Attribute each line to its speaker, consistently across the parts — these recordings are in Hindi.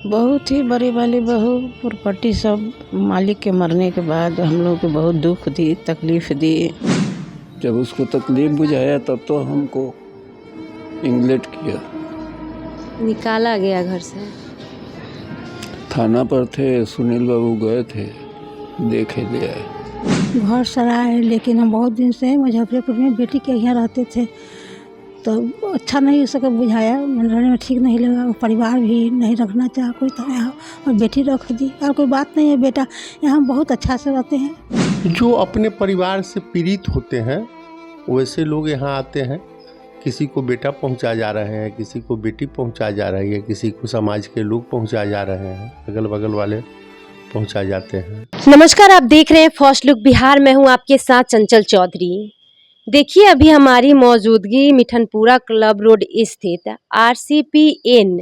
Speaker 1: बहुत ही बड़ी वाली बहू प्रॉपर्टी सब मालिक के मरने के बाद हम लोग को बहुत दुख दी, तकलीफ दी।
Speaker 2: जब उसको तकलीफ बुझाया तब तो हमको इंग्लेट किया,
Speaker 3: निकाला गया घर से।
Speaker 2: थाना पर थे, सुनील बाबू गए थे, देखे ले आए।
Speaker 4: घर सराय, लेकिन हम बहुत दिन से मुजफ्फरपुर में बेटी के यहाँ रहते थे, तो अच्छा नहीं सके बुझाया, रहने में ठीक नहीं लगा। परिवार भी नहीं रखना चाहा कोई, तो यहाँ और बेटी रख दी। और कोई बात नहीं है, बेटा यहाँ बहुत अच्छा से रहते हैं।
Speaker 5: जो अपने परिवार से पीड़ित होते हैं वैसे लोग यहाँ आते हैं। किसी को बेटा पहुँचा जा रहे हैं, किसी को बेटी पहुँचा जा रही है, किसी को समाज के लोग पहुँचा जा रहे हैं, अगल बगल वाले पहुँचा जाते हैं।
Speaker 3: नमस्कार, आप देख रहे हैं फर्स्ट लुक बिहार। मैं हूं आपके साथ चंचल चौधरी। देखिए, अभी हमारी मौजूदगी मिठनपुरा क्लब रोड स्थित RCPN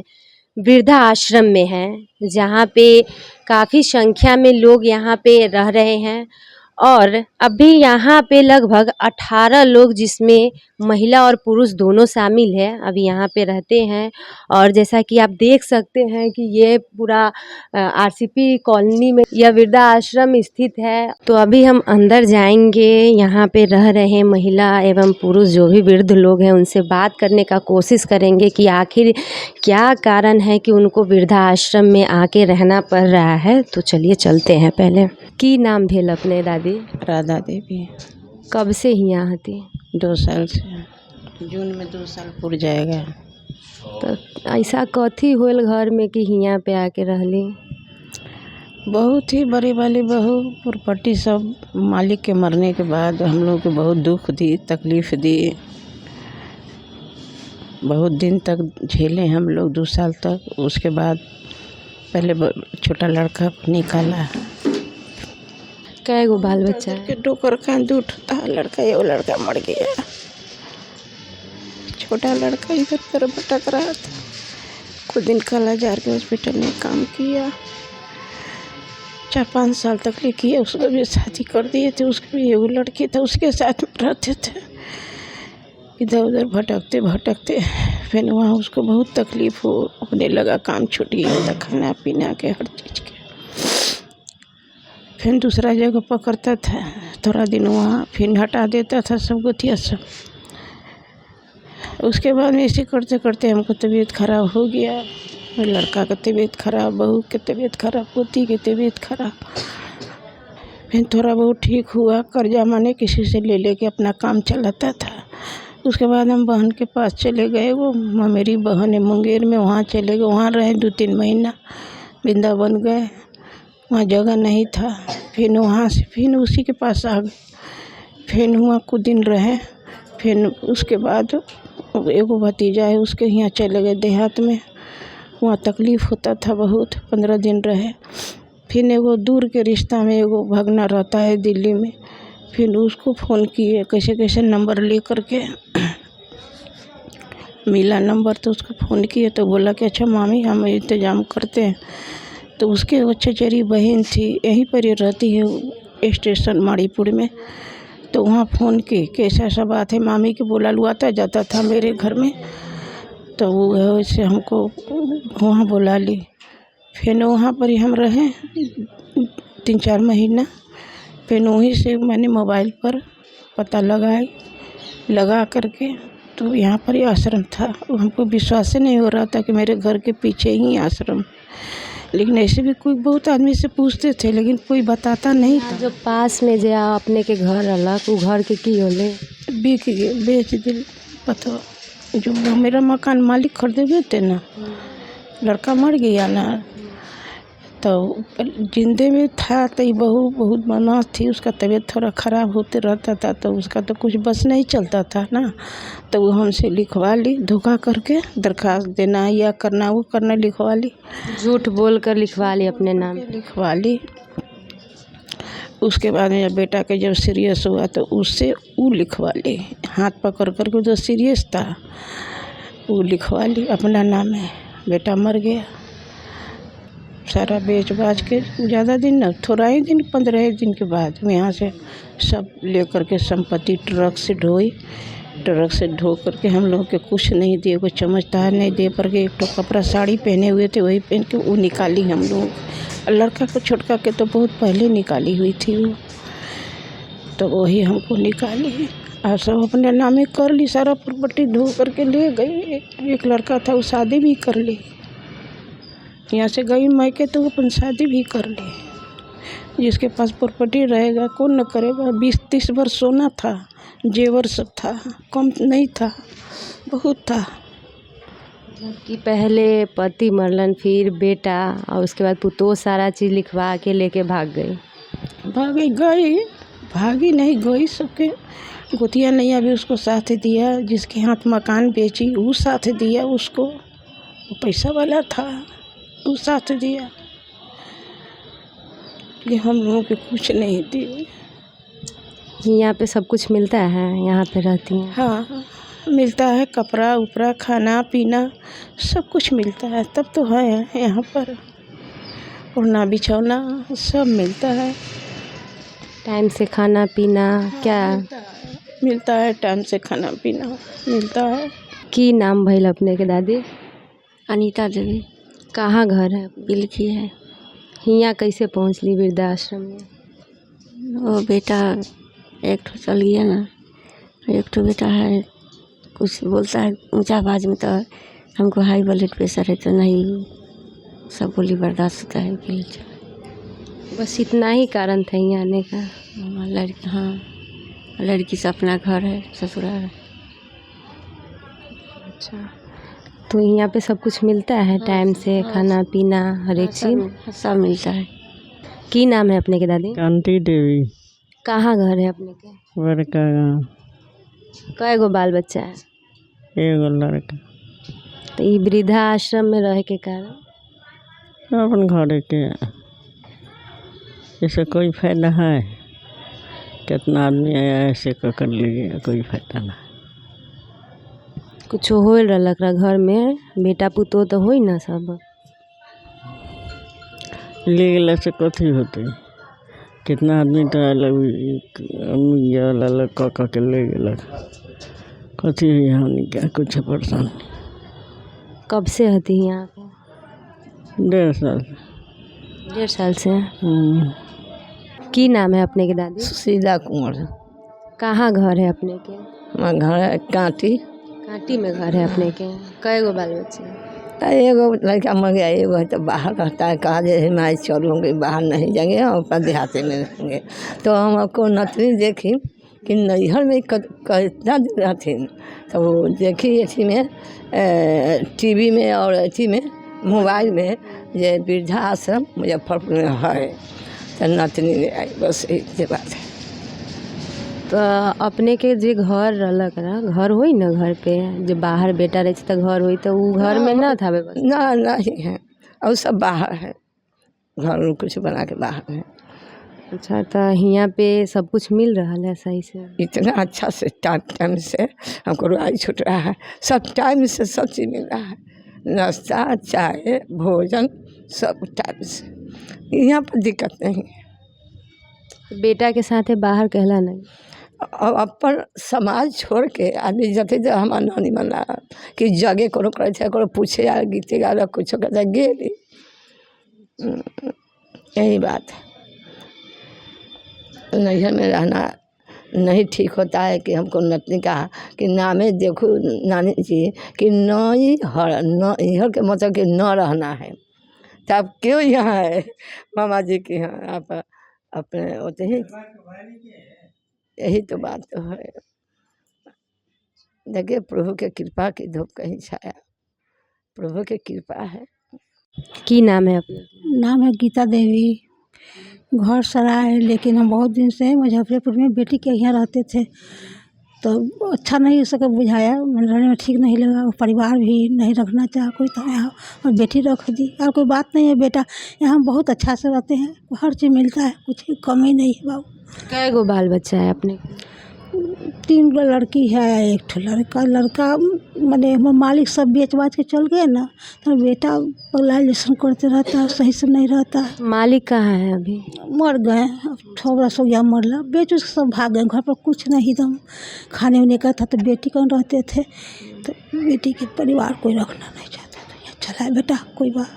Speaker 3: वृद्धा आश्रम में है, जहां पे काफ़ी संख्या में लोग यहां पे रह रहे हैं। और अभी यहाँ पे लगभग 18 लोग, जिसमें महिला और पुरुष दोनों शामिल है, अभी यहाँ पे रहते हैं। और जैसा कि आप देख सकते हैं कि ये पूरा RCP कॉलोनी में यह वृद्धा आश्रम स्थित है। तो अभी हम अंदर जाएंगे, यहाँ पे रह रहे महिला एवं पुरुष जो भी वृद्ध लोग हैं उनसे बात करने का कोशिश करेंगे कि आखिर क्या कारण है कि उनको वृद्धा आश्रम में आके रहना पड़ रहा है। तो चलिए चलते हैं। पहले की नाम भेल अपने दादी?
Speaker 1: राधा देवी।
Speaker 3: कब से ही यहाँ थी?
Speaker 1: 2 साल से, जून में 2 साल पूर जाएगा।
Speaker 3: तो ऐसा कथी होल घर में कि यहाँ पे आके रहली?
Speaker 1: बहुत ही बड़ी वाली बहू प्रॉपर्टी सब मालिक के मरने के बाद हम लोग को बहुत दुख दी, तकलीफ दी। बहुत दिन तक झेले हम लोग, 2 साल तक। उसके बाद पहले छोटा लड़का निकाला।
Speaker 3: कै गो बाल बच्चा है?
Speaker 1: के डोकर कांद उठता, लड़का ये लड़का मर गया। छोटा लड़का इधर पर भटक रहा था। कुछ दिन कालाजार के हॉस्पिटल में काम किया, 4-5 साल तक ले किया। उसको भी शादी कर दिए थे। उसके भी एगो लड़की था, उसके साथ में रहते थे। इधर उधर भटकते भटकते फिर वहाँ उसको बहुत तकलीफ होने लगा। काम छूट गया था, खाना पीना के हर चीज़ के। फिर दूसरा जगह पकड़ता था, थोड़ा दिन वहाँ फिर हटा देता था सब गोतिया सब। उसके बाद में ऐसे करते करते हमको तबीयत खराब हो गया। लड़का का तबीयत खराब, बहू की तबीयत खराब, पोती की तबीयत खराब। फिर थोड़ा बहुत ठीक हुआ। कर्जा माने किसी से ले लेके अपना काम चलाता था। उसके बाद हम बहन के पास चले गए। वो मेरी बहन है मुंगेर में, वहाँ चले गए। वहाँ रहे 2-3 महीना। वृंदावन गए, वहाँ जगह नहीं था। फिर वहाँ से फिर उसी के पास आ गए। फिर वहाँ कुछ दिन रहे। फिर उसके बाद एगो भतीजा है, उसके यहाँ चले गए देहात में। वहाँ तकलीफ़ होता था बहुत। 15 दिन रहे। फिर एगो दूर के रिश्ता में एगो भगना रहता है दिल्ली में। फिर उसको फ़ोन किए, कैसे कैसे नंबर ले करके मिला नंबर, तो उसको फ़ोन किए तो बोला कि अच्छा मामी हम इंतज़ाम करते हैं। तो उसके वो चचेरी बहन थी, यहीं पर ही रहती है स्टेशन माड़ीपुर में। तो वहाँ फ़ोन की कैसा ऐसा बात है, मामी के बोला लुआता जाता था मेरे घर में। तो वो वैसे हमको वहाँ बुला ली। फिर वहाँ पर ही हम रहे 3-4 महीना। फिर वहीं से मैंने मोबाइल पर पता लगा करके, तो यहाँ पर ही आश्रम था। हमको विश्वास ही नहीं हो रहा था कि मेरे घर के पीछे ही आश्रम। लेकिन ऐसे भी कोई बहुत आदमी से पूछते थे, लेकिन कोई बताता नहीं था।
Speaker 3: जो पास में जो अपने के घर अलग, वो घर के की होले?
Speaker 1: बिक गए, बेच दिल। पता जो मेरा मकान मालिक खरीदे हुए थे ना, लड़का मर गया ना, तो जिंदे में था। तो बहू बहुत बना थी, उसका तबीयत थोड़ा ख़राब होते रहता था, तो उसका तो कुछ बस नहीं चलता था ना। तो वो हमसे लिखवा ली, धोखा करके दरख्वास्त देना या करना वो करना लिखवा ली।
Speaker 3: झूठ बोल कर लिखवा ली अपने नाम?
Speaker 1: लिखवा ली। उसके बाद मेरा बेटा के जब सीरियस हुआ तो उससे वो लिखवा ली, हाथ पकड़ कर के। जो सीरियस था वो लिखवा ली अपना नाम है। बेटा मर गया, सारा बेच बाच के। ज़्यादा दिन न, थोड़ा ही दिन, 15 दिन के बाद यहाँ से सब लेकर के संपत्ति ट्रक से ढोई ट्रक से ढो करके हम लोग के कुछ नहीं दिए, कोई चम्मचदार नहीं दे पर के एक तो कपड़ा साड़ी पहने हुए थे वही पहन के वो निकाली हम लोग। और लड़का को छोटका के तो बहुत पहले निकाली हुई थी वो, तो वही हमको निकाली और सब अपने नामे कर ली, सारा प्रॉपर्टी ढो करके ले गई। एक लड़का था वो शादी भी कर ली, यहाँ से गई मायके तो वो अपन शादी भी कर ली। जिसके पास प्रॉपर्टी रहेगा कौन न करेगा। 20-30 वर्ष सोना था, जेवर सब था, कम नहीं था, बहुत था।
Speaker 3: कि पहले पति मरलन, फिर बेटा और उसके बाद पुतोह सारा चीज़ लिखवा के लेके भाग गई।
Speaker 1: भागी नहीं गई, सबके गोतिया नैया भी उसको साथ दिया, जिसके हाथ मकान बेची वो साथ दिया उसको, वो पैसा वाला था वो साथ दिया, कि हम लोगों के कुछ नहीं दिए।
Speaker 3: यहाँ पे सब कुछ मिलता है, यहाँ पे रहती हैं?
Speaker 1: हाँ मिलता है, कपड़ा उपड़ा खाना पीना सब कुछ मिलता है, तब तो है यहाँ पर। ओढ़ना बिछौना सब मिलता है,
Speaker 3: टाइम से खाना पीना क्या
Speaker 1: मिलता है, टाइम से खाना पीना मिलता है।
Speaker 3: की नाम भइल अपने के दादी?
Speaker 6: अनीता देवी।
Speaker 3: कहाँ घर है?
Speaker 6: बिलखी है।
Speaker 3: हियाँ कैसे पहुँचली वृद्धाश्रम में?
Speaker 6: वो बेटा एक ठो चल गया ना, एक ठो बेटा है कुछ बोलता है ऊंचा आवाज़ में, तो हमको हाई ब्लड प्रेशर है तो नहीं सब बोली बर्दाश्त होता है के लिए।
Speaker 3: बस इतना ही कारण था यहाँ आने का?
Speaker 6: लड़की, हाँ लड़की से अपना घर है, ससुराल है।
Speaker 3: अच्छा, तो यहाँ पे सब कुछ मिलता है टाइम से, खाना पीना हर एक चीज़
Speaker 6: सब मिलता है।
Speaker 3: की नाम है अपने के दादी?
Speaker 7: कांति देवी।
Speaker 3: कहाँ घर है अपने के?
Speaker 7: बड़का गाँव।
Speaker 3: कई गो बाल बच्चा है?
Speaker 7: एगो लड़का।
Speaker 3: तो ये वृद्धाश्रम में रहे के कारण?
Speaker 7: अपन घर के इससे कोई फायदा है? कितना आदमी आया ऐसे कर लीजिए, कोई फायदा ना।
Speaker 3: कुछ हो रहा घर में, बेटा पुतोह तो हो ना सब?
Speaker 7: ले गला से कथी होते? कितना आदमी तो अलग कह के ले गला, कथी हमने क्या कुछ परेशान।
Speaker 3: कब से हती यहाँ पे?
Speaker 7: 1.5 साल।
Speaker 3: 1.5 साल से? की नाम है अपने के दादी?
Speaker 8: सुशीला कुंवर।
Speaker 3: कहाँ घर है अपने के?
Speaker 8: हमारा घर है कांटी।
Speaker 3: कांटी में घर है अपने के? कई गो बाल बच्चे?
Speaker 8: एगो लड़का मर गया, एगो है तो बाहर रहता है। कहा जे हमारे चलूँगे बाहर नहीं जाएंगे, हम अपना देहाते में रहेंगे। तो हम आपको नतनी देखी कि नैहर में कितना दिन रहती, तो वो देखी अथी में टीवी में और अथी में मोबाइल में ये वृद्धाश्रम मुजफ्फरपुर में है, तो नतनी ले आई, बस ये बात है।
Speaker 3: तो अपने के जो घर रहलक ना, घर होई ना घर पे जो बाहर बेटा रहे तो घर होई, तो वो घर में ना था व्यवस्था?
Speaker 8: ना नहीं है, और सब बाहर है, घर कुछ बना के बाहर है।
Speaker 3: अच्छा, तो यहाँ पे सब कुछ मिल रहा है सही से?
Speaker 8: इतना अच्छा से टाइम से हमको रुआई छूट रहा है, सब टाइम से सब चीज़ मिल रहा है, नाश्ता चाय भोजन सब टाइम से, यहाँ पर दिक्कत नहीं है।
Speaker 3: बेटा के साथ बाहर कहला नहीं?
Speaker 8: और अपन समाज छोड़ के आदमी जते जो हमारा नानी मना कि जगह कोनो करे थे, कोनो पूछे यार गीते गा कुछ कहते गेली, यही बात है। नैहर में रहना नहीं ठीक होता है। कि हमको नतनी कहा कि नामे देखो नानी जी कि नैहर के मतलब कि न रहना है, तब क्यों यहाँ है मामा जी के यहाँ आप अपने होते ही, यही तो बात तो है। देखिए प्रभु के कृपा की धूप कहीं छाया, प्रभु की कृपा है।
Speaker 3: की नाम है अपना?
Speaker 4: नाम है गीता देवी। घर सराय है, लेकिन हम बहुत दिन से मुजफ्फरपुर में बेटी के यहाँ रहते थे, तो अच्छा नहीं सके बुझाया, रहने में ठीक नहीं लगा। परिवार भी नहीं रखना चाहा कोई, तो यहाँ और बेटी रख दी। और कोई बात नहीं है, बेटा यहाँ बहुत अच्छा से रहते हैं, हर चीज़ मिलता है, कुछ कमी नहीं है बाबू।
Speaker 3: कै गो बाल बच्चा है अपने?
Speaker 4: 3 गो लड़की है, एक ठो लड़का माने हमर मालिक सब बेच बाच के चल गए ना, तो बेटा पगला जैसन करते रहता है, सही से नहीं रहता है।
Speaker 3: मालिक कहाँ है अभी?
Speaker 4: मर गए, अब 6 बरस हो गया मरला, बेच उस सब भाग गए, घर पर कुछ नहीं दम खाने उने का था, तो बेटी कौन रहते थे, तो बेटी के परिवार कोई रखना नहीं चाहता, तो यहाँ चला है बेटा। कोई बात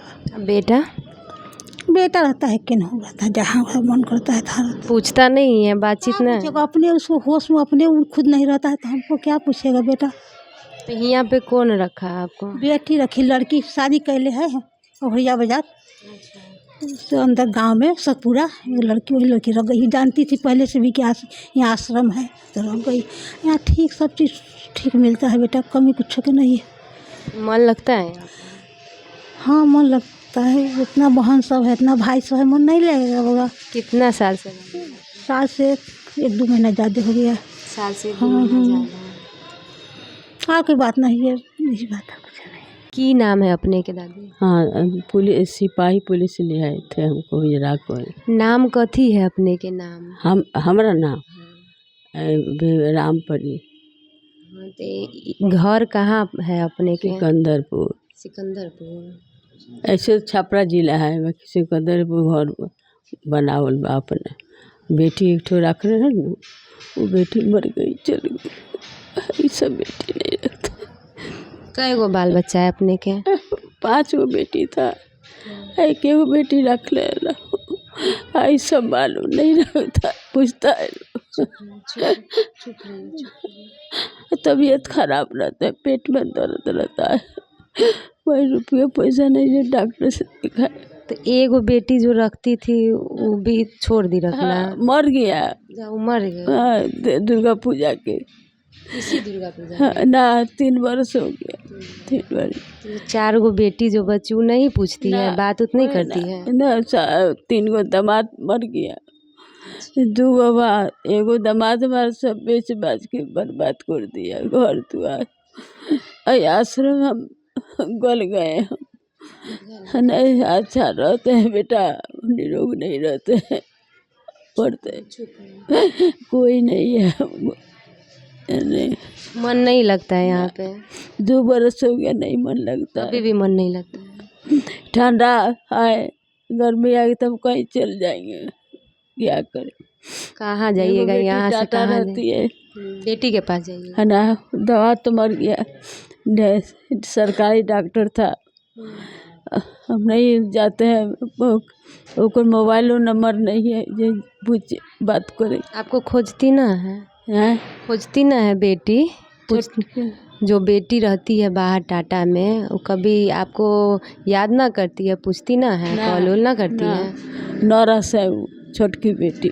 Speaker 4: बेटा रहता है कि नहीं रहता है, जहाँ मन करता है था
Speaker 3: पूछता नहीं है, बातचीत ना?
Speaker 4: अपने उसको होश में अपने खुद नहीं रहता है, तो हमको क्या पूछेगा बेटा।
Speaker 3: तो यहाँ पे कौन रखा है आपको?
Speaker 4: बेटी रखी, लड़की शादी कैले है औहरिया बाजार तो अंदर गांव में सतपुरा, वही लड़की रह गई। जानती थी पहले से भी कि यहाँ आश्रम है, तो रह गई। यहाँ ठीक सब चीज़ ठीक मिलता है बेटा, कमी कुछ के नहीं है।
Speaker 3: मन लगता है यहाँ पे?
Speaker 4: हाँ मन लगता है, इतना बहन सब है, इतना भाई सब है, मन नहीं लगेगा होगा।
Speaker 3: कितना साल से?
Speaker 4: साल से 1-2 महीना ज़्यादा हो गया।
Speaker 3: साल से
Speaker 4: हाँ हाँ कोई बात नहीं है, यही बात है, कुछ नहीं।
Speaker 3: की नाम है अपने के दादी?
Speaker 7: हाँ पुलिस सिपाही पुलिस ले आए थे हमको हिजरा को।
Speaker 3: नाम कथी है अपने के नाम?
Speaker 7: हमारा नाम रामपरी।
Speaker 3: तो घर कहाँ है अपने के?
Speaker 7: सिकंदरपुर।
Speaker 3: सिकंदरपुर
Speaker 7: ऐसे छपरा जिला है, सिकंदरपुर घर बनावल बा अपने। बेटी एक ठो रख रहे हैं ना, वो बेटी मर गई, चल गई, ये सब बेटी नहीं रखते।
Speaker 3: कई गो बाल बच्चा है अपने के?
Speaker 7: 5 गो बेटी था, एक एगो बेटी रख ले, आई सब मालूम नहीं रखता, पूछता है। तबीयत खराब रहता है, पेट में दर्द रहता है, कोई रुपये पैसा नहीं है, डॉक्टर से दिखाए।
Speaker 3: तो एगो बेटी जो रखती थी वो भी छोड़ दी रखना?
Speaker 7: हाँ, मर गया।
Speaker 3: मर गया?
Speaker 7: हाँ, दुर्गा पूजा के।
Speaker 3: इसी दुर्गा पूजा?
Speaker 7: हाँ, ना 3 बरस हो गया, 3 बरस।
Speaker 3: तो 4 गो बेटी जो बची वो नहीं पूछती है, बात उतनी करती है?
Speaker 7: ना 3 गो दामाद मर गया, 2 गो एगो दामाद हमारा सब बेच बाच के बर्बाद कर दिया, घर दुआर। आश्रम हम गल गए, हम नहीं अच्छा रहते हैं बेटा, निरोग नहीं रहते हैं, पढ़ते कोई नहीं है, नहीं।
Speaker 3: मन नहीं लगता है यहाँ पे?
Speaker 7: 2 बरस हो गया, नहीं मन लगता।
Speaker 3: अभी भी मन नहीं लगता है?
Speaker 7: ठंडा आए, गर्मी आएगी तब कहीं चल जाएंगे, क्या करें।
Speaker 3: कहाँ जाइएगा? यहाँ से कहाँ
Speaker 7: रहती है?
Speaker 3: बेटी के पास जाइए।
Speaker 7: है ना, दवा तो मर गया, सरकारी डॉक्टर था, हम नहीं जाते हैं, ओकर मोबाइल नंबर नहीं है जो पूछ बात करे।
Speaker 3: आपको खोजती ना है?
Speaker 7: हैं?
Speaker 3: खोजती ना है बेटी? जो बेटी रहती है बाहर टाटा में, वो कभी आपको याद ना करती है, पूछती ना है, कॉल ना करती है?
Speaker 7: नौरा से छोटकी बेटी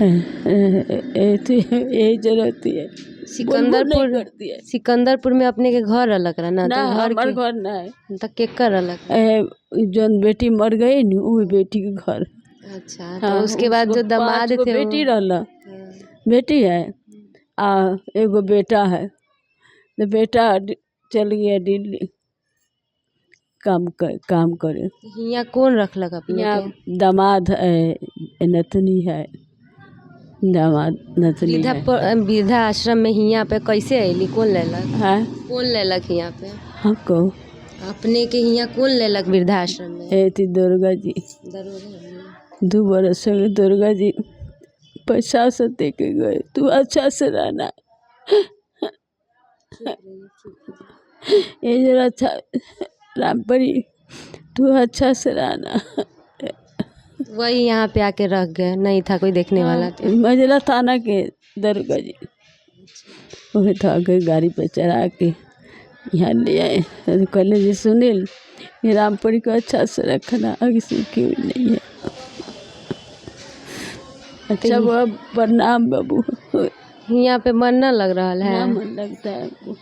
Speaker 7: यही जो रहती है,
Speaker 3: सिकंदरपुर में अपने के घर अलग रहना?
Speaker 7: ना,
Speaker 3: तो
Speaker 7: हमार घर ना है,
Speaker 3: तो केकर अलग?
Speaker 7: जो बेटी मर गई न, वो बेटी के घर।
Speaker 3: अच्छा, तो उसके बाद जो दामाद थे
Speaker 7: बेटी रहला, बेटी है एगो बेटा है, तो बेटा चल गया दिल्ली काम करे।
Speaker 3: यहाँ कौन रखलक अपने के?
Speaker 7: दामाद है, नतनी है, दामाद नतनी है।
Speaker 3: वृद्धा आश्रम में यहाँ पे कैसे अली? कौन लेलक?
Speaker 7: है
Speaker 3: कौन लेलक यहाँ पे?
Speaker 7: हमको
Speaker 3: अपने के यहाँ कौन लेलक वृद्धा आश्रम में?
Speaker 7: थी दुर्गा जी। 2 बरस हो गए, दुर्गा जी पैसा से दे के गए, तू अच्छा से रहना, ये जरा अच्छा रामपरी, तू अच्छा से रहना।
Speaker 3: वही यहाँ पे आके रख गए, नहीं था कोई देखने वाला?
Speaker 7: मजला थाना के दुर्गा जी, वही था के गाड़ी पे चढ़ा के यहाँ ले आए। कहले जी सुनील, ये रामपरी को अच्छा से रखना, आगे से क्यों नहीं है। अच्छा वो प्रणाम बाबू।
Speaker 3: यहाँ पे मन न लग रहा है?
Speaker 7: मन लगता है हमको,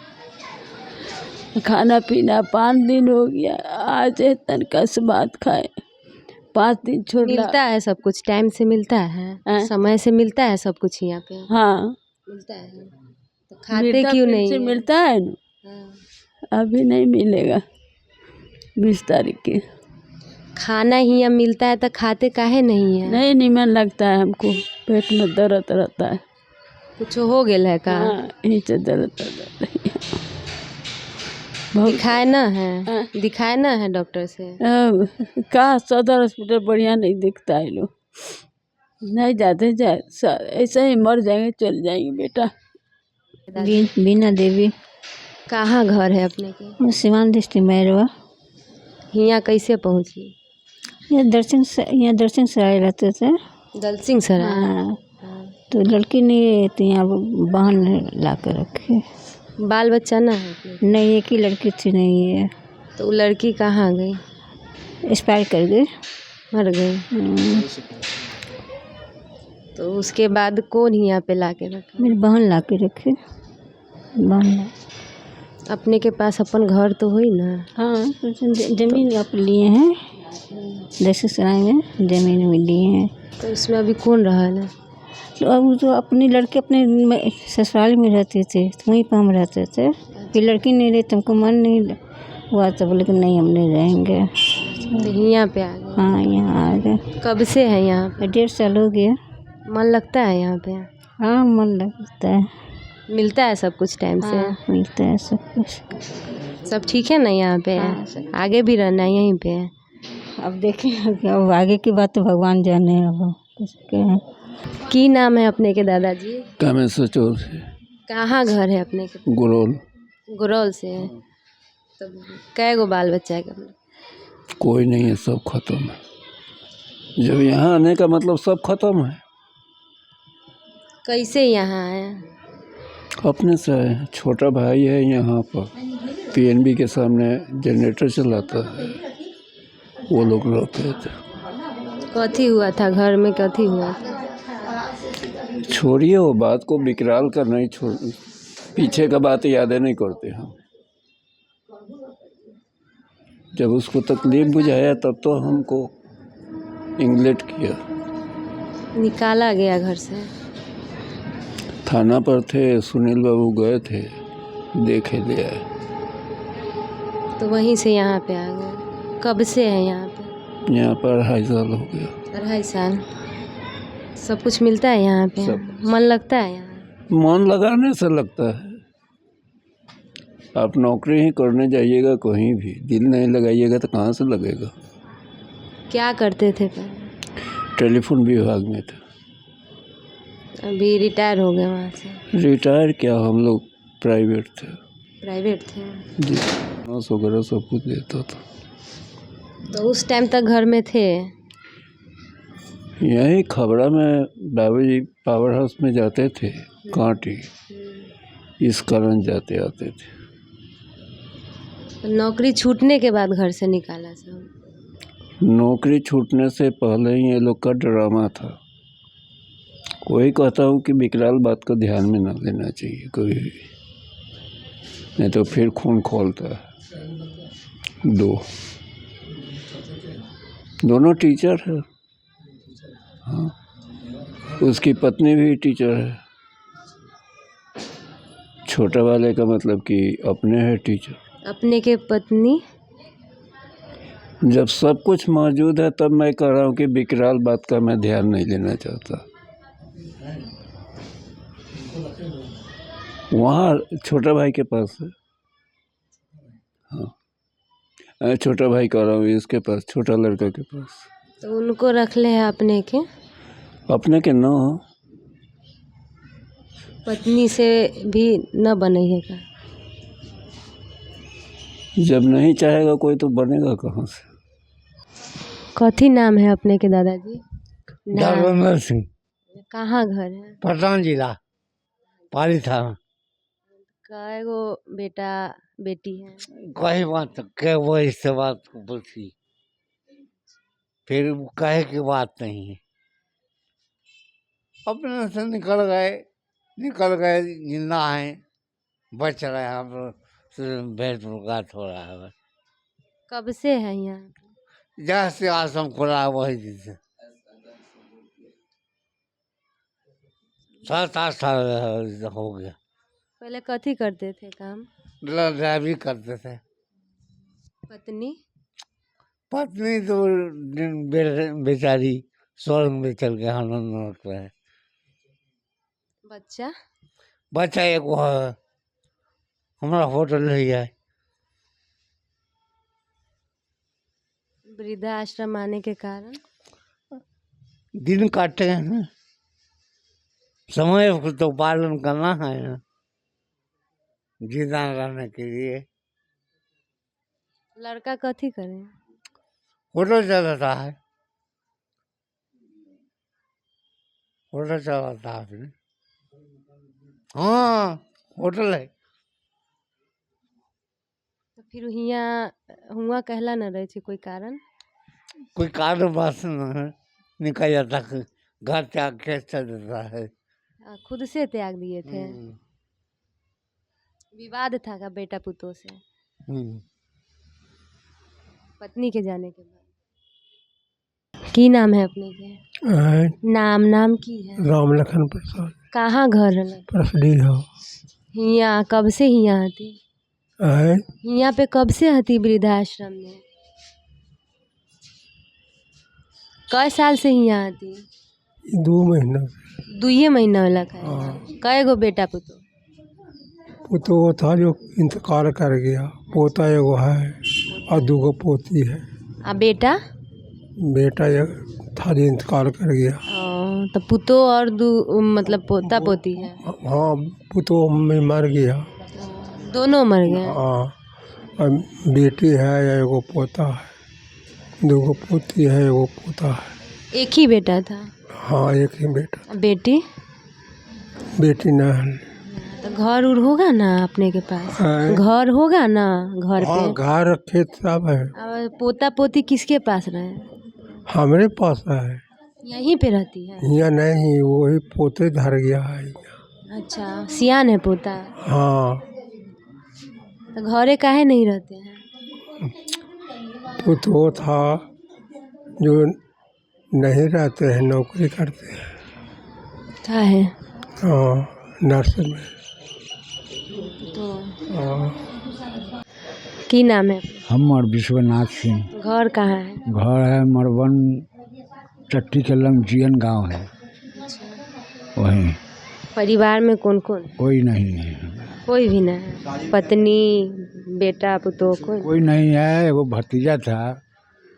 Speaker 7: खाना पीना 5 दिन हो गया, आज तनका से बात खाए, 5 दिन छोड़
Speaker 3: मिलता है सब कुछ टाइम से मिलता है? समय से मिलता है सब कुछ यहाँ पे?
Speaker 7: हाँ
Speaker 3: मिलता है। तो खाते क्यों नहीं
Speaker 7: से मिलता है ना? हाँ। अभी नहीं मिलेगा, 20 तारीख के।
Speaker 3: खाना ही यहाँ मिलता है तो खाते काहे नहीं है?
Speaker 7: नहीं मन लगता है हमको, पेट में दर्द रहता है।
Speaker 3: कुछ हो गेल है का?
Speaker 7: हाँ यही तो दर्द बहुत।
Speaker 3: दिखाए ना है, दिखाए ना है डॉक्टर से?
Speaker 7: अब कहा सदर हॉस्पिटल बढ़िया नहीं दिखता है लोग, नहीं जाते ऐसे ही मर जाएंगे, चल जाएंगे बेटा।
Speaker 4: बीना देवी,
Speaker 3: कहाँ घर है अपने के?
Speaker 4: सीवान डिस्ट्रिक्ट मैरवा।
Speaker 3: हियाँ कैसे पहुँची?
Speaker 4: यहाँ दर्शन से आए रहते थे।
Speaker 3: दलसिंह सराय।
Speaker 4: हाँ, तो लड़की नहीं तो यहाँ बहन ला कर रखे।
Speaker 3: बाल बच्चा ना है अपने के?
Speaker 4: नहीं, एक ही लड़की थी, नहीं है।
Speaker 3: तो वो लड़की कहाँ गई?
Speaker 4: एक्सपायर कर गई।
Speaker 3: मर गई। तो उसके बाद कौन यहाँ पे ला के रखा?
Speaker 4: मेरी बहन ला के रखे। बहन
Speaker 3: अपने के पास अपन घर तो हुई ना?
Speaker 4: हाँ, जमीन आप लिए हैं, दर्शन सराय में जमीन में लिए हैं।
Speaker 3: तो उसमें अभी कौन रहा है?
Speaker 4: तो अब तो अपनी लड़के अपने ससुराल में रहते थे, तो वहीं पर हम रहते थे। फिर लड़की नहीं रही, तुमको मन नहीं हुआ तो बोले कि नहीं हम नहीं रहेंगे।
Speaker 3: तो यहाँ पे आ गए?
Speaker 4: हाँ, यहाँ आ गए।
Speaker 3: कब से है यहाँ पे?
Speaker 4: 1.5 साल हो गया।
Speaker 3: मन लगता है यहाँ पे?
Speaker 4: हाँ, मन लगता है।
Speaker 3: मिलता है सब कुछ टाइम से?
Speaker 4: हाँ, मिलता है सब कुछ।
Speaker 3: सब ठीक है ना यहाँ पे?
Speaker 4: हाँ,
Speaker 3: आगे भी रहना है यहीं पे?
Speaker 4: अब देखें, अब आगे की बात तो भगवान जाने। अब कुछ कहें।
Speaker 3: की नाम है अपने के दादाजी?
Speaker 2: कामेश्वर चौधरी,
Speaker 3: कहाँ घर है अपने के?
Speaker 2: गुरौल।
Speaker 3: गुरौल से है। तो कै गो बाल बच्चा है अपने?
Speaker 2: कोई नहीं है, सब खत्म है। जब यहाँ आने का मतलब सब खत्म है।
Speaker 3: कैसे यहाँ आए?
Speaker 2: अपने से आए हैं। छोटा भाई है यहाँ पर, पीएनबी के सामने जनरेटर चलाता है, वो लोग रहते थे।
Speaker 3: कथी हुआ था घर में, कथी हुआ था?
Speaker 2: छोड़िए वो बात को, विकराल का नहीं छोड़, पीछे का बात याद नहीं करते हम। जब उसको तकलीफ बुझाया तब तो हमको इंग्लेट किया।
Speaker 3: निकाला गया घर से?
Speaker 2: थाना पर थे, सुनील बाबू गए थे, देखे ले आए।
Speaker 3: तो वहीं से यहाँ पे आ गए? कब से है यहाँ पे?
Speaker 2: यहाँ पर 2.5 साल हो गया।
Speaker 3: 2.5 साल। सब कुछ मिलता है यहाँ पे? मन लगता है यहाँ?
Speaker 2: मन लगाने से लगता है। आप नौकरी ही करने जाइएगा कहीं भी, दिल नहीं लगाइएगा तो कहाँ से लगेगा।
Speaker 3: क्या करते थे पहले?
Speaker 2: टेलीफोन विभाग में था।
Speaker 3: अभी रिटायर हो गए वहाँ से?
Speaker 2: रिटायर क्या, हम लोग प्राइवेट थे।
Speaker 3: प्राइवेट थे?
Speaker 2: जी, नर्स वगैरह सब कुछ देता था।
Speaker 3: तो उस टाइम तक घर में थे?
Speaker 2: यही खबड़ा में बाबूजी पावर हाउस में जाते थे, कांटी, इस कारण जाते आते थे।
Speaker 3: तो नौकरी छूटने के बाद घर से निकाला सब?
Speaker 2: नौकरी छूटने से पहले ही ये लोग का ड्रामा था। वही कहता हूँ कि विकराल बात को ध्यान में ना लेना चाहिए कभी भी, नहीं तो फिर खून खोलता है। दोनों टीचर है। हाँ, उसकी पत्नी भी टीचर है। छोटा वाले का मतलब कि अपने है टीचर।
Speaker 3: अपने के पत्नी?
Speaker 2: जब सब कुछ मौजूद है तब मैं कह रहा हूँ कि विकराल बात का मैं ध्यान नहीं लेना चाहता। वहाँ छोटा भाई के पास है। हाँ, छोटा भाई कह रहा हूँ, इसके पास, छोटा लड़का के पास।
Speaker 3: तो उनको रख ले है अपने के?
Speaker 2: अपने के न हो।
Speaker 3: पत्नी से भी न बनेगा?
Speaker 2: जब नहीं चाहेगा कोई तो बनेगा कहाँ से।
Speaker 3: कथी नाम है अपने के दादाजी?
Speaker 9: दारोमल सिंह,
Speaker 3: कहाँ घर है?
Speaker 9: प्रधान जिला पाली थाना।
Speaker 3: कै गो बेटा बेटी है?
Speaker 9: कही बात के वो इससे बात को पूछी, फिर कहे की बात नहीं है। अपने से निकल गए, जिंदा है, बच रहे हैं। अब भेद मुलाकात हो रहा है बस।
Speaker 3: कब से है यहाँ?
Speaker 9: जैसे आश्रम खुला है वही दिन से 7-8 साल हो गया।
Speaker 3: पहले कथी करते थे काम?
Speaker 9: ड्राइवरी करते थे।
Speaker 3: पत्नी?
Speaker 9: पत्नी तो बेचारी स्वर्ग में चल के आनंद रखते हैं।
Speaker 3: बच्चा?
Speaker 9: बच्चा एगो है, हमारा होटल है।
Speaker 3: वृद्धाश्रम आने के कारण
Speaker 9: दिन काटते हैं ना, समय को तो पालन करना है ना, जिंदा रहने के लिए।
Speaker 3: लड़का कथी करे?
Speaker 9: होटल चलाता है, होटल चलाता है अपने। हाँ, होटल है।
Speaker 3: तो फिर हियाँ हुआ कहला न रहे थे कोई कारण?
Speaker 9: कोई कारण बस न निकल जाता है, घर त्याग के चल देता है।
Speaker 3: खुद से त्याग दिए थे? विवाद था का बेटा पुतों से? पत्नी के जाने के बाद। की नाम है अपने के? नाम की है?
Speaker 10: राम लखन प्रसाद।
Speaker 3: कहाँ घर है?
Speaker 10: परसडी हो।
Speaker 3: हियाँ कब से हियाँ आती? हियाँ पे कब से हती वृद्धाश्रम में? कई साल से हियाँ आती?
Speaker 10: 2 महीना।
Speaker 3: 2 महीना वाला का? कई गो बेटा पुतो?
Speaker 10: पुतो था जो इंतकाल कर गया, पोता एगो है और 2 गो पोती है।
Speaker 3: आ बेटा?
Speaker 10: बेटा था जो इंतकाल कर गया।
Speaker 3: तो पुतो और मतलब पोता पोती है?
Speaker 10: हाँ, पुतो में मर गया।
Speaker 3: दोनों मर गए?
Speaker 10: हाँ, और बेटी है, एगो पोता है, 2 गो पोती है, एगो पोता है।
Speaker 3: एक ही बेटा था?
Speaker 10: हाँ, एक ही बेटा।
Speaker 3: बेटी?
Speaker 10: बेटी न है।
Speaker 3: तो घर उर होगा ना अपने के पास? घर होगा ना घर पे?
Speaker 10: हाँ, घर खेत सब है।
Speaker 3: अब पोता पोती किसके पास रहे?
Speaker 10: हमारे पास है।
Speaker 3: यहीं पे रहती है?
Speaker 10: यहाँ नहीं, वही पोते धर गया है।
Speaker 3: अच्छा, सियान है पोता?
Speaker 10: हाँ।
Speaker 3: तो घरे काहे नहीं रहते हैं?
Speaker 10: पुतो था जो नहीं रहते हैं, नौकरी करते हैं।
Speaker 3: क्या है?
Speaker 10: हाँ, नर्स में।
Speaker 3: तो
Speaker 10: हाँ।
Speaker 3: की नाम है?
Speaker 11: हमर विश्वनाथ सिंह।
Speaker 3: घर कहाँ है?
Speaker 11: घर है मरवन चट्टी के लंग जीएन गांव है। वहीं।
Speaker 3: परिवार में कौन कौन?
Speaker 11: कोई नहीं है।
Speaker 3: कोई भी नहीं है? पत्नी बेटा पुतो
Speaker 11: कोई नहीं है। एगो भतीजा था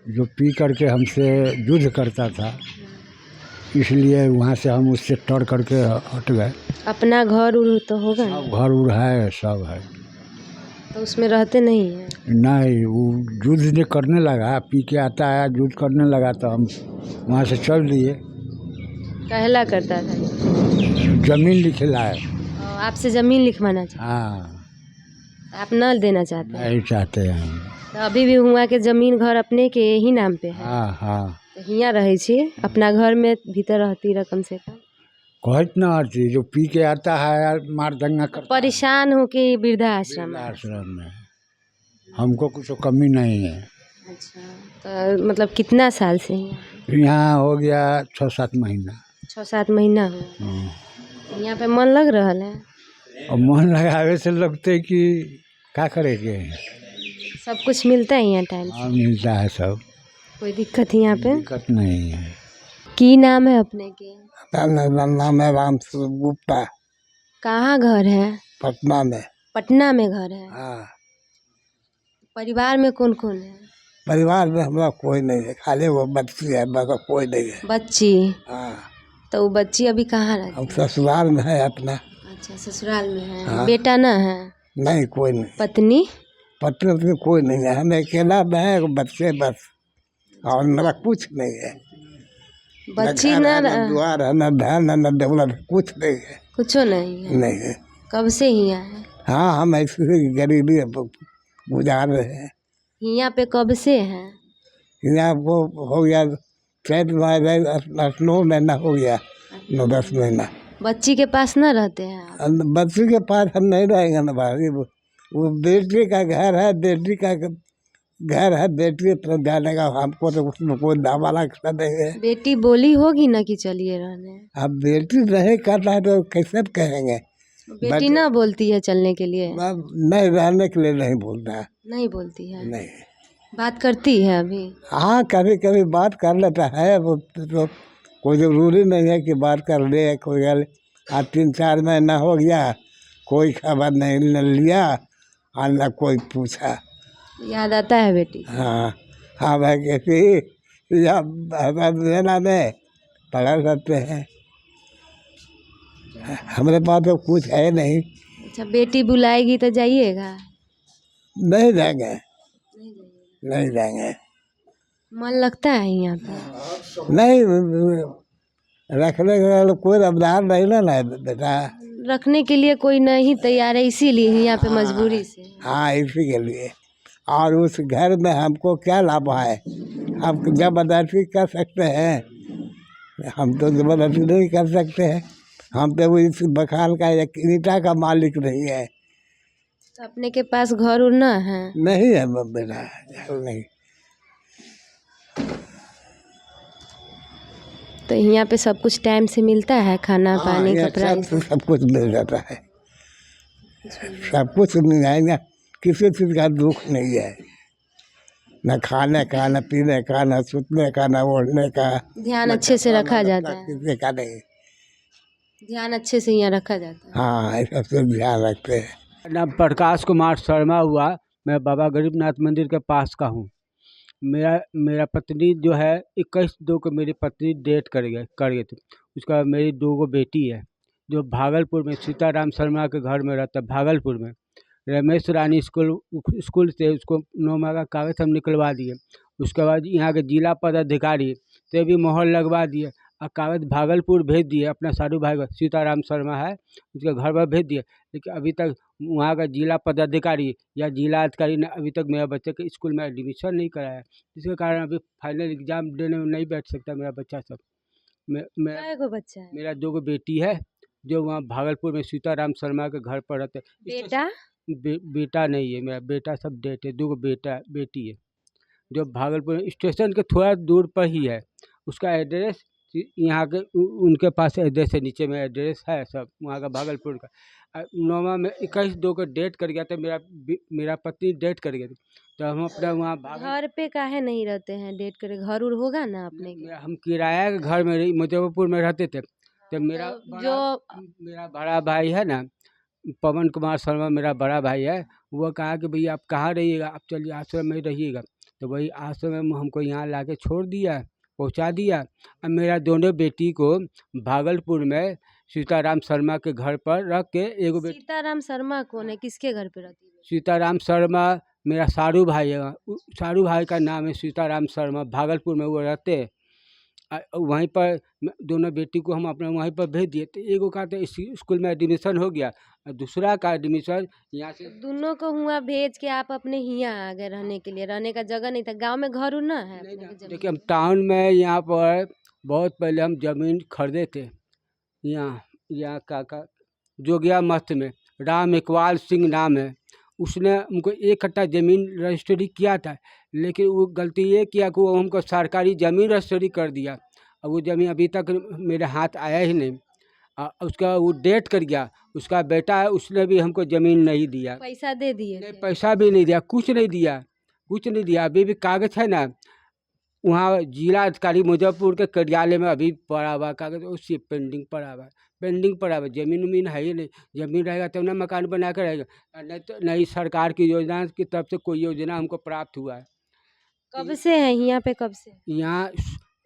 Speaker 11: जो पी करके हमसे युद्ध करता था, इसलिए वहाँ से हम उससे टर करके हट गए।
Speaker 3: अपना घर उर तो होगा ना?
Speaker 11: घर उर है, सब है।
Speaker 3: तो उसमें रहते नहीं है?
Speaker 11: नहीं, वो युद्ध जो करने लगा, पी के आता है, युद्ध करने लगा तो हम वहाँ से चल दिए।
Speaker 3: कहला करता था?
Speaker 11: जमीन लिखे लाए।
Speaker 3: आपसे ज़मीन लिखवाना चाहते?
Speaker 11: हाँ।
Speaker 3: आप न देना चाहते?
Speaker 11: नहीं चाहते हैं।
Speaker 3: तो अभी भी हुआ के जमीन घर अपने के ही नाम पे है?
Speaker 11: हाँ हाँ।
Speaker 3: तो हियाँ रहे छी, अपना घर में भीतर रहती रह कम से कम?
Speaker 11: कहत न हती जो पी के आता है मार दंगा कर।
Speaker 3: परेशान हो के वृद्धाश्रम?
Speaker 11: आश्रम में हमको कुछ कमी नहीं है।
Speaker 3: अच्छा, तो मतलब कितना साल से
Speaker 11: यहाँ हो गया 6-7 महीना।
Speaker 3: 6-7 महीना हो। यहाँ पे मन लग रहा है?
Speaker 11: और मन लगावे से लगते कि क्या करेंगे।
Speaker 3: सब कुछ मिलता है यहाँ टाइम से?
Speaker 11: हाँ, मिलता है सब।
Speaker 3: कोई दिक्कत यहाँ पे?
Speaker 11: दिक्कत नहीं है।
Speaker 3: की नाम है अपने के?
Speaker 10: नाम है राम गुप्ता।
Speaker 3: कहाँ घर है?
Speaker 10: पटना में।
Speaker 3: पटना में घर है?
Speaker 10: हाँ।
Speaker 3: परिवार में कौन कौन है?
Speaker 10: परिवार में हमारा कोई नहीं है, खाली वो बच्ची है, बाकी कोई नहीं है।
Speaker 3: बच्ची?
Speaker 10: हाँ।
Speaker 3: तो वो बच्ची अभी कहाँ रहती है?
Speaker 10: अब ससुराल में है अपना।
Speaker 3: अच्छा, ससुराल में है।
Speaker 10: हाँ।
Speaker 3: बेटा ना है?
Speaker 10: नहीं, कोई नहीं।
Speaker 3: पत्नी?
Speaker 10: पत्नी कोई नहीं है, हमें अकेला में है, बच्चे बस, और मेरा कुछ नहीं है।
Speaker 3: बच्ची
Speaker 10: न
Speaker 3: ना?
Speaker 10: द्वार है, न बहन है, न दौलत, कुछ नहीं है।
Speaker 3: कुछ नहीं है?
Speaker 10: नहीं है।
Speaker 3: कब से यहाँ है?
Speaker 10: हाँ, हम ऐसी गरीबी गुजार रहे हैं।
Speaker 3: यहाँ पे कब से हैं?
Speaker 10: यहाँ वो हो गया 9 महीना हो गया, 9-10 महीना।
Speaker 3: बच्ची के पास ना रहते हैं आप?
Speaker 10: बच्ची के पास हम नहीं रहेंगे ना भाई, वो बेटी का घर है, बेटी का घर है, बेटी पर जाने का हमको तो उसमें कोई दावा रखना नहीं है।
Speaker 3: बेटी बोली होगी ना कि चलिए रहने?
Speaker 10: अब बेटी नहीं करता है तो कैसे कहेंगे?
Speaker 3: बेटी ना बोलती है चलने के लिए?
Speaker 10: नहीं, रहने के लिए नहीं बोलता है।
Speaker 3: नहीं बोलती है?
Speaker 10: नहीं।
Speaker 3: बात करती है अभी?
Speaker 10: हाँ, कभी कभी बात कर लेता है, वो तो कोई जरूरी नहीं है कि बात कर ले, कोई आज 3-4 महीना हो गया, कोई खबर नहीं न लिया और न कोई पूछा।
Speaker 3: याद आता है बेटी?
Speaker 10: हाँ हाँ भाई कैसी या देना में पढ़ा करते हैं, हमारे पास तो कुछ है नहीं।
Speaker 3: अच्छा, बेटी बुलाएगी तो जाइएगा?
Speaker 10: नहीं जाएंगे, नहीं जाएंगे।
Speaker 3: मन लगता है यहाँ पे?
Speaker 10: नहीं रखने का कोई रमदार नहीं ना बेटा।
Speaker 3: रखने के लिए कोई नहीं तैयार है, इसीलिए यहाँ पे मजबूरी से।
Speaker 10: हाँ इसी के लिए। और उस घर में हमको क्या लाभ है? हम जबरदस्ती कर सकते हैं? हम तो जबरदस्ती नहीं कर सकते हैं। हम तो इस मकान का एक ईंटा का मालिक नहीं है।
Speaker 3: तो अपने के पास घर उर ना है?
Speaker 10: नहीं है बेटा, घर नहीं।
Speaker 3: तो यहाँ पे सब कुछ टाइम से मिलता है, खाना पानी कपड़ा?
Speaker 10: सब कुछ मिल जाता है, सब कुछ मिल जाएगा, किसी चीज़ का दुख नहीं है, न खाने का, न पीने का, न सुतने का, न ओढ़ने का।
Speaker 3: ध्यान अच्छे से रखा जाता है?
Speaker 10: किसी का नहीं।
Speaker 3: ध्यान अच्छे से यहाँ रखा जाता है?
Speaker 10: हाँ ऐसा सब ध्यान रखते हैं।
Speaker 12: नाम प्रकाश कुमार शर्मा हुआ। मैं बाबा गरीबनाथ मंदिर के पास का हूँ। मेरा पत्नी जो है 21/2 को मेरी पत्नी डेथ कर गए थे। उसका मेरी 2 बेटी है जो भागलपुर में सीताराम शर्मा के घर में रहता है। भागलपुर में रमेश रानी स्कूल से उसको 9 माह का कागज हम निकलवा दिए। उसके बाद यहाँ के जिला पदाधिकारी से भी मोहर लगवा दिए और कागज भागलपुर भेज दिए। अपना साधु भाई का सीताराम शर्मा है उसके घर पर भेज दिए, लेकिन अभी तक वहाँ का जिला पदाधिकारी या जिला अधिकारी ने अभी तक मेरा बच्चे के स्कूल में एडमिशन नहीं कराया, जिसके कारण अभी फाइनल एग्जाम देने में नहीं बैठ सकता मेरा बच्चा सब।
Speaker 3: को बच्चा है?
Speaker 12: मेरा 2 बेटी है जो वहाँ भागलपुर में सीताराम शर्मा के घर पर रहते।
Speaker 3: बेटा?
Speaker 12: बेटा नहीं है, मेरा बेटा सब डेट है। 2 बेटी है जो भागलपुर स्टेशन के थोड़ा दूर पर ही है। उसका एड्रेस यहाँ के उनके पास एड्रेस है, नीचे में एड्रेस है सब वहाँ का भागलपुर का। 9वां में 21/2 को डेट कर गया था मेरा पति डेट कर गया था। तो हम अपना वहाँ
Speaker 3: घर पे काहे नहीं रहते हैं? डेट करे घर उर होगा ना अपने के?
Speaker 12: हम किराया के घर में मुजफ्फरपुर में रहते थे। तो मेरा बड़ा भाई है ना, पवन कुमार शर्मा मेरा बड़ा भाई है, वो कहा कि भैया आप कहाँ रहिएगा, आप चलिए आश्रम में रहिएगा। तो वही आश्रम में हमको यहाँ ला के छोड़ दिया, पहुँचा दिया। अब मेरा 2 बेटी को भागलपुर में सीताराम शर्मा के घर पर रख के
Speaker 3: सीताराम शर्मा कौन है? किसके घर पे रहती है?
Speaker 12: सीताराम शर्मा मेरा सारू भाई है, सारू भाई का नाम है सीताराम शर्मा। भागलपुर में वो रहते हैं। वहीं पर 2 बेटी को हम अपने वहीं पर भेज दिए। तो एगो का तो इस स्कूल में एडमिशन हो गया और दूसरा का एडमिशन यहाँ से।
Speaker 3: दोनों को हुआ भेज के आप अपने यहाँ आ गए रहने के लिए? रहने का जगह नहीं था? गांव में घर ना है?
Speaker 12: देखिए हम टाउन में यहाँ पर बहुत पहले हम ज़मीन खरीदे थे। यहाँ का जोगिया मस्त में राम इकबाल सिंह नाम है, उसने हमको 1 कट्टा ज़मीन रजिस्ट्री किया था, लेकिन वो गलती ये किया कि वो हमको सरकारी ज़मीन रजिस्ट्री कर दिया और वो ज़मीन अभी तक मेरे हाथ आया ही नहीं। उसका वो डेट कर गया। उसका बेटा है, उसने भी हमको ज़मीन नहीं दिया।
Speaker 3: पैसा दे दिए?
Speaker 12: नहीं, पैसा भी नहीं दिया, कुछ नहीं दिया। अभी भी कागज़ है ना, वहाँ जिला अधिकारी मुजफ्फरपुर के कार्यालय में अभी पड़ा हुआ कागज़, उससे पेंडिंग पड़ा हुआ। ज़मीन उमीन है ही नहीं। ज़मीन रहेगा तब ना मकान बना कर रहेगा, नहीं तो नहीं सरकार की योजना की तरफ से कोई योजना हमको प्राप्त हुआ है।
Speaker 3: कब से है यहाँ पे? कब से?
Speaker 12: यहाँ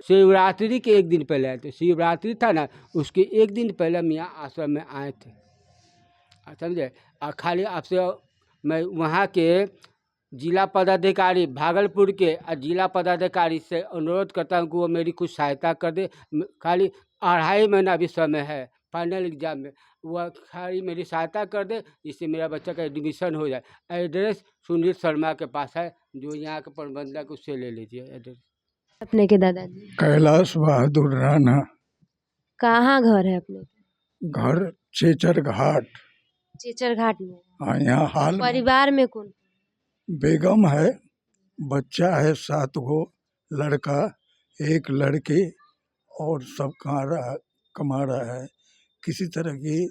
Speaker 12: शिवरात्रि के 1 दिन पहले आए थे। शिवरात्रि था ना, उसके 1 दिन पहले हम यहाँ आश्रम में आए थे, समझे। और खाली आपसे मैं वहाँ के जिला पदाधिकारी भागलपुर के और जिला पदाधिकारी से अनुरोध करता हूँ कि वो मेरी कुछ सहायता कर दे। खाली 2.5 महीना अभी समय है फाइनल एग्जाम में, वह खाली मेरी सहायता कर दे जिससे मेरा बच्चा का एडमिशन हो जाए। एड्रेस सुनील शर्मा के पास है, जो यहाँ के प्रबंधक, उससे ले लीजिए एड्रेस।
Speaker 3: अपने के दादाजी?
Speaker 11: कैलाश बहादुर राणा।
Speaker 3: कहाँ घर है अपने?
Speaker 11: घर चेचर घाट।
Speaker 3: चेचर घाट में?
Speaker 11: हाँ, यहाँ हाल
Speaker 3: परिवार में कौन?
Speaker 11: बेगम है, बच्चा है 7 लड़का 1 लड़की, और सब कमा रहा है। किसी तरह की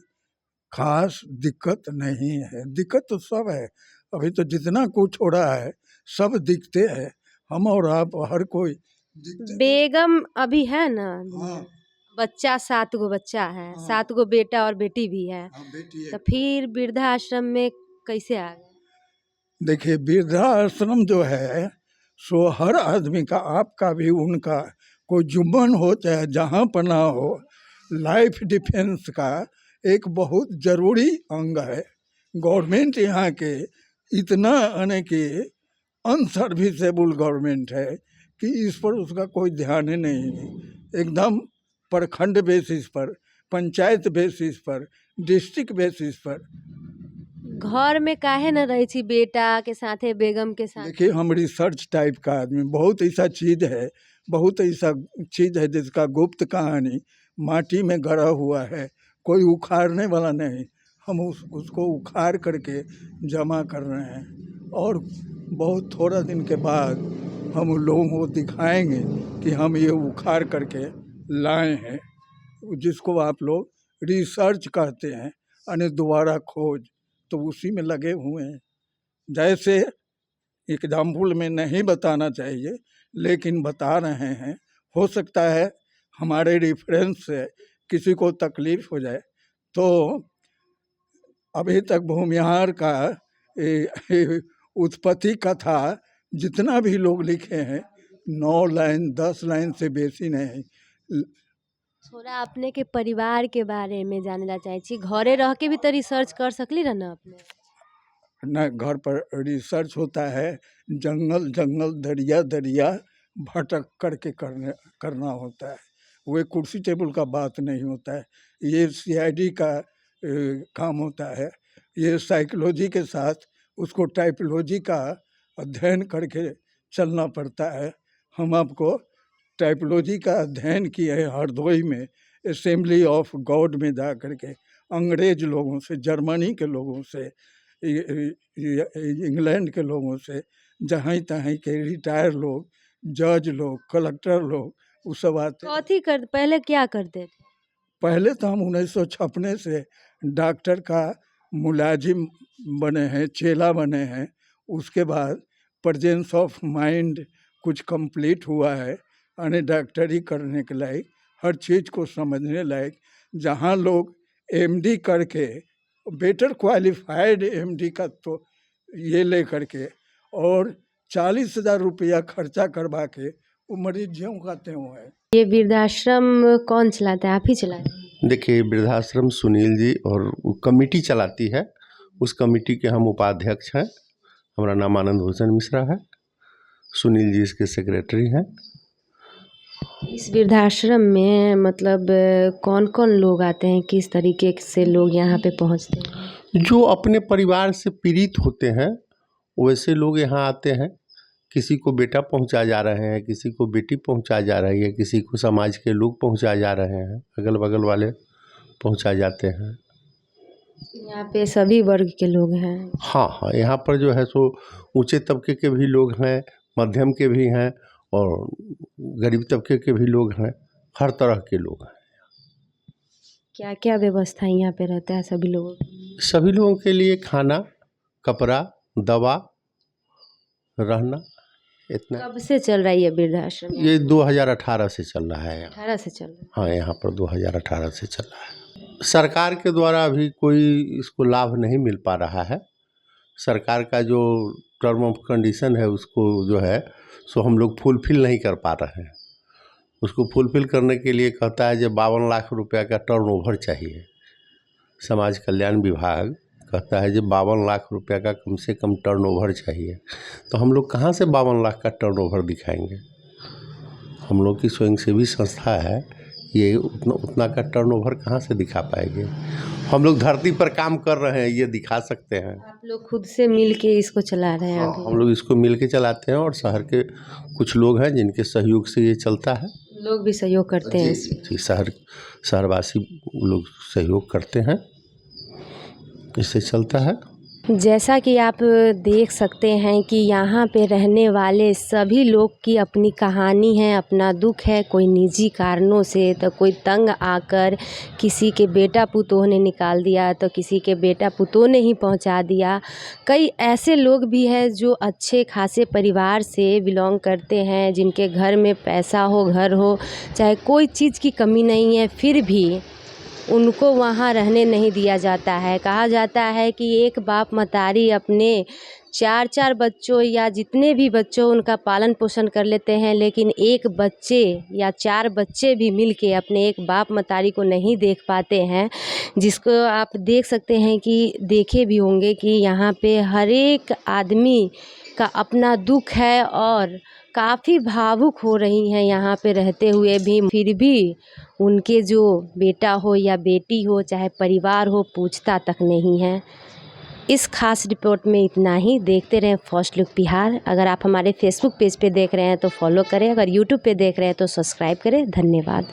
Speaker 11: खास दिक्कत नहीं है। दिक्कत तो सब है, अभी तो जितना कुछ हो रहा है सब दिखते हैं, हम और आप हर कोई दिखते।
Speaker 3: बेगम अभी है ना?
Speaker 11: हाँ,
Speaker 3: बच्चा 7 गो बच्चा है, 7 गो बेटा और बेटी भी है,
Speaker 11: बेटी
Speaker 3: तो फिर वृद्धाश्रम में कैसे आ गए?
Speaker 11: देखिए वृद्धाश्रम जो है सो हर आदमी का, आपका भी उनका, कोई जुम्मन हो चाहे जहाँ पना हो, लाइफ डिफेंस का एक बहुत ज़रूरी अंग है। गवर्नमेंट यहाँ के इतना यानी कि अनसर्विसेबल गवर्नमेंट है कि इस पर उसका कोई ध्यान ही नहीं है। एकदम प्रखंड बेसिस पर, पंचायत बेसिस पर, डिस्ट्रिक्ट बेसिस पर।
Speaker 3: घर में काहे न रही थी बेटा के साथे, बेगम के साथ?
Speaker 11: देखिए हम रिसर्च टाइप का आदमी, बहुत ऐसा चीज़ है, बहुत ऐसा चीज़ है जिसका गुप्त कहानी माटी में गड़ा हुआ है, कोई उखाड़ने वाला नहीं। हम उसको उखाड़ करके जमा कर रहे हैं और बहुत थोड़ा दिन के बाद हम लोगों को दिखाएंगे कि हम ये उखाड़ करके लाए हैं, जिसको आप लोग रिसर्च कहते हैं, यानी दोबारा खोज। तो उसी में लगे हुए हैं। जैसे एग्जाम्पल में नहीं बताना चाहिए लेकिन बता रहे हैं, हो सकता है हमारे रेफरेंस से किसी को तकलीफ हो जाए। तो अभी तक भूमिहार का उत्पत्ति कथा जितना भी लोग लिखे हैं 9 लाइन 10 लाइन से बेसी नहीं।
Speaker 3: थोड़ा अपने के परिवार के बारे में जाने चाहे छी, घरे रह के भी तो रिसर्च कर सकली रह ना अपने?
Speaker 11: न घर पर रिसर्च होता है, जंगल जंगल दरिया दरिया भटक करके करना होता है। वो कुर्सी टेबल का बात नहीं होता है, ये सीआईडी का काम होता है। ये साइकोलॉजी के साथ उसको टाइपोलॉजी का अध्ययन करके चलना पड़ता है। हम आपको टाइपोलॉजी का अध्ययन किए हैं हरदोई में, असेंबली ऑफ गॉड में जा करके, अंग्रेज लोगों से, जर्मनी के लोगों से, इंग्लैंड के लोगों से, जहाँ तहाँ के रिटायर लोग, जज लोग, कलेक्टर लोग, वो सब आते।
Speaker 3: कथी कर पहले क्या करते थे?
Speaker 11: पहले तो हम 1956 से डॉक्टर का मुलाजिम बने हैं, चेला बने हैं। उसके बाद प्रेजेंस ऑफ माइंड कुछ कंप्लीट हुआ है, यानी डॉक्टरी करने के लायक, हर चीज़ को समझने लायक। जहाँ लोग एमडी करके, बेटर क्वालिफाइड एमडी का तो ये ले करके और 40,000 रुपया खर्चा करवा के वो मरीज ज्यों कहते हुए हैं।
Speaker 3: ये वृद्धाश्रम कौन चलाता है, आप ही चलाते हैं?
Speaker 5: देखिए वृद्धाश्रम सुनील जी और वो कमेटी चलाती है, उस कमेटी के हम उपाध्यक्ष हैं। हमारा नाम आनंद भूषण मिश्रा है, सुनील जी इसके सेक्रेटरी हैं।
Speaker 3: इस वृद्धाश्रम में मतलब कौन कौन लोग आते हैं, किस तरीके से लोग यहाँ पे पहुँचते हैं?
Speaker 5: जो अपने परिवार से पीड़ित होते हैं वैसे लोग यहाँ आते हैं। किसी को बेटा पहुँचा जा रहे हैं, किसी को बेटी पहुँचा जा रही है, किसी को समाज के लोग पहुँचा जा रहे हैं, अगल बगल वाले पहुँचा जाते हैं।
Speaker 3: यहाँ पे सभी वर्ग के लोग हैं?
Speaker 5: हाँ हाँ, यहाँ पर जो है सो ऊंचे तबके के भी लोग हैं, मध्यम के भी हैं और गरीब तबके के भी लोग हैं, हर तरह के लोग हैं।
Speaker 3: क्या क्या व्यवस्था यहाँ पे रहता है सभी लोगों?
Speaker 5: सभी लोगों के लिए खाना, कपड़ा, दवा, रहना, इतना।
Speaker 3: कब से चल रहा है ये वृद्धाश्रम?
Speaker 5: ये 2018 से चल रहा है।
Speaker 3: 18 से चल रहा है?
Speaker 5: हाँ, यहाँ पर 2018 से चल रहा है। सरकार के द्वारा अभी कोई इसको लाभ नहीं मिल पा रहा है। सरकार का जो टर्म ऑफ कंडीशन है उसको जो है सो हम लोग फुलफिल नहीं कर पा रहे हैं। उसको फुलफिल करने के लिए कहता है जो 52 लाख रुपया का टर्नओवर चाहिए। समाज कल्याण विभाग कहता है जो 52 लाख रुपया का कम से कम टर्नओवर चाहिए। तो हम लोग कहाँ से 52 लाख का टर्नओवर दिखाएंगे? हम लोग की स्वयंसेवी संस्था है, ये उतना का टर्नओवर कहाँ से दिखा पाएंगे? हम लोग धरती पर काम कर रहे हैं, ये दिखा सकते हैं।
Speaker 3: आप लोग खुद से मिल के इसको चला रहे हैं?
Speaker 5: हाँ, हम लोग इसको मिल के चलाते हैं और शहर के कुछ लोग हैं जिनके सहयोग से ये चलता है।
Speaker 3: लोग भी सहयोग करते हैं इसमें?
Speaker 5: जी, शहरवासी लोग सहयोग करते हैं, इससे चलता है।
Speaker 3: जैसा कि आप देख सकते हैं कि यहाँ पे रहने वाले सभी लोग की अपनी कहानी है, अपना दुख है। कोई निजी कारणों से तो कोई तंग आकर किसी के बेटा पुतोह ने निकाल दिया, तो किसी के बेटा पुतोह ने ही पहुँचा दिया। कई ऐसे लोग भी हैं जो अच्छे खासे परिवार से बिलोंग करते हैं, जिनके घर में पैसा हो, घर हो, चाहे कोई चीज़ की कमी नहीं है, फिर भी उनको वहाँ रहने नहीं दिया जाता है। कहा जाता है कि एक बाप मतारी अपने 4-4 बच्चों या जितने भी बच्चों उनका पालन पोषण कर लेते हैं, लेकिन एक बच्चे या 4 बच्चे भी मिलके अपने एक बाप मतारी को नहीं देख पाते हैं। जिसको आप देख सकते हैं कि देखे भी होंगे कि यहाँ पे हर एक आदमी का अपना दुख है और काफ़ी भावुक हो रही हैं यहाँ पे रहते हुए भी। फिर भी उनके जो बेटा हो या बेटी हो, चाहे परिवार हो, पूछता तक नहीं है। इस खास रिपोर्ट में इतना ही। देखते रहें फर्स्ट लुक बिहार। अगर आप हमारे फेसबुक पेज पे देख रहे हैं तो फॉलो करें, अगर यूट्यूब पे देख रहे हैं तो सब्सक्राइब करें। धन्यवाद।